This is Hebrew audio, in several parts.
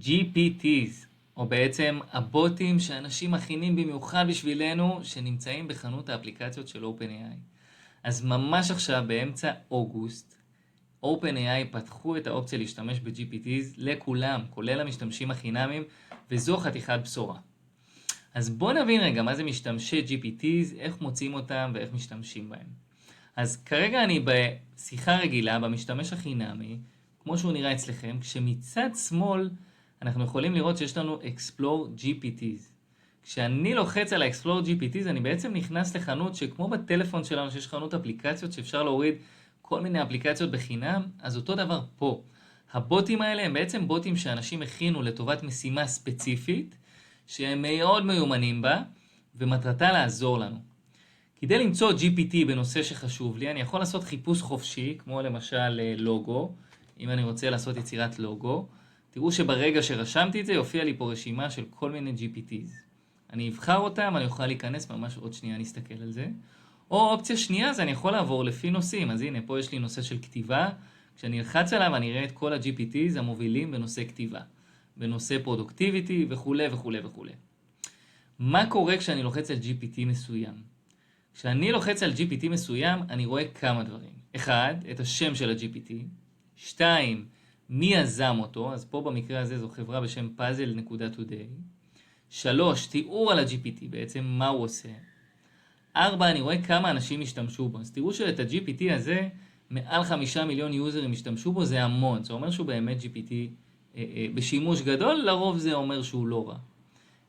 GPTs, או בעצם הבוטים שאנשים מכינים במיוחד בשבילנו, שנמצאים בחנות האפליקציות של OpenAI. אז ממש עכשיו, באמצע אוגוסט, OpenAI פתחו את האופציה להשתמש ב-GPTs לכולם, כולל המשתמשים החינמים, וזו חתיכת בשורה. אז בואו נבין רגע מה זה משתמשי GPTs, איך מוצאים אותם ואיך משתמשים בהם. אז כרגע אני בשיחה רגילה, במשתמש החינמי, כמו שהוא נראה אצלכם, כשמצד שמאל אנחנו יכולים לראות שיש לנו Explore GPTs. כשאני לוחץ על ה-Explore GPTs, אני בעצם נכנס לחנות שכמו בטלפון שלנו, שיש חנות אפליקציות שאפשר להוריד כל מיני אפליקציות בחינם, אז אותו דבר פה. הבוטים האלה הם בעצם בוטים שאנשים הכינו לטובת משימה ספציפית, שהם מאוד מיומנים בה, ומטרתה לעזור לנו. כדי למצוא GPT בנושא שחשוב לי, אני יכול לעשות חיפוש חופשי, כמו למשל לוגו. אם אני רוצה לעשות יצירת לוגו, תראו שברגע שרשמתי את זה, יופיע לי פה רשימה של כל מיני GPTs. אני אבחר אותם, אני אוכל להיכנס, ממש עוד שנייה נסתכל על זה. או אופציה שנייה, זה אני יכול לעבור לפי נושאים. אז הנה, פה יש לי נושא של כתיבה. כשאני אלחץ עליו, אני אראה את כל ה-GPTs המובילים בנושא כתיבה. בנושא פרודוקטיביטי וכו' וכו' וכו'. מה קורה כשאני לוחץ על GPT מסוים? כשאני לוחץ על GPT מסוים, אני רואה כמה דברים. 1, את השם של ה-GPT. 2, מי יזם אותו, אז פה במקרה הזה זו חברה בשם puzzle.today. 3, תיאור על ה-GPT, בעצם מה הוא עושה. 4, אני רואה כמה אנשים השתמשו בו. אז תראו שאת ה-GPT הזה, מעל 5 מיליון יוזרים השתמשו בו, זה המון. זה אומר שהוא באמת GPT בשימוש גדול, לרוב זה אומר שהוא לא רע.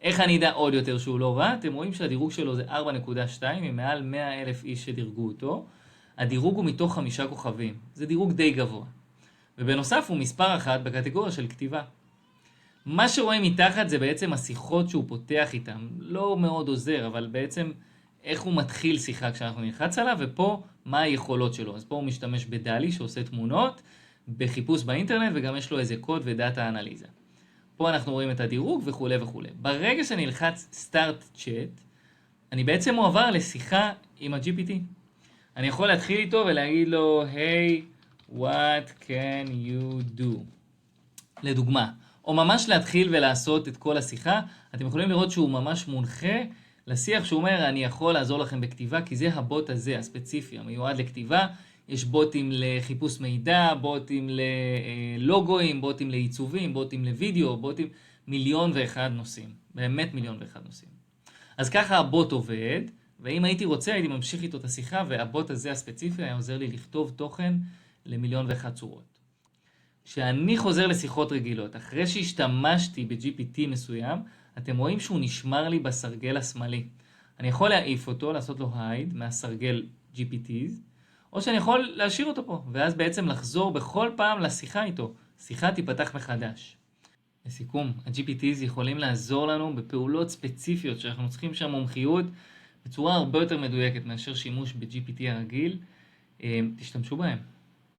איך אני אדע עוד יותר שהוא לא רע? אתם רואים שהדירוג שלו זה 4.2, עם מעל 100,000 איש שדירגו אותו. הדירוג הוא מתוך 5 כוכבים. זה דירוג די גבוה. ובנוסף הוא מספר 1 בקטגוריה של כתיבה. מה שרואים מתחת זה בעצם השיחות שהוא פותח איתם. לא מאוד עוזר, אבל בעצם איך הוא מתחיל שיחה כשאנחנו נלחץ עליו, ופה מה היכולות שלו. אז פה הוא משתמש בדלי שעושה תמונות, בחיפוש באינטרנט, וגם יש לו איזה קוד ודאטה אנליזה. פה אנחנו רואים את הדירוג וכו' וכו'. ברגע שאני אלחץ Start Chat, אני בעצם מועבר לשיחה עם ה-GPT. אני יכול להתחיל איתו ולהגיד לו, Hey, what can you do? לדוגמה. או ממש להתחיל ולעשות את כל השיחה. אתם יכולים לראות שהוא ממש מונחה לשיח שהוא אומר, אני יכול לעזור לכם בכתיבה, כי זה הבוט הזה, הספציפי, המיועד לכתיבה. יש בוטים לחיפוש מידע, בוטים ללוגוים, בוטים לעיצובים, בוטים לוידאו, בוטים 1,001,000 נושאים. באמת 1,001,000 נושאים. אז ככה הבוט עובד, ואם הייתי רוצה, הייתי ממשיך איתו את השיחה, והבוט הזה הספציפי היה עוזר לי לכתוב תוכן ל1,001,000 צורות. כשאני חוזר לשיחות רגילות, אחרי שהשתמשתי ב-GPT מסוים, אתם רואים שהוא נשמר לי בסרגל השמאלי. אני יכול להעיף אותו, לעשות לו hide מהסרגל GPTs, או שאני יכול להשאיר אותו פה, ואז בעצם לחזור בכל פעם לשיחה איתו. שיחה תיפתח מחדש. לסיכום, ה-GPTs יכולים לעזור לנו בפעולות ספציפיות שאנחנו צריכים שם מומחיות בצורה הרבה יותר מדויקת מאשר שימוש ב-GPT הרגיל. תשתמשו בהם.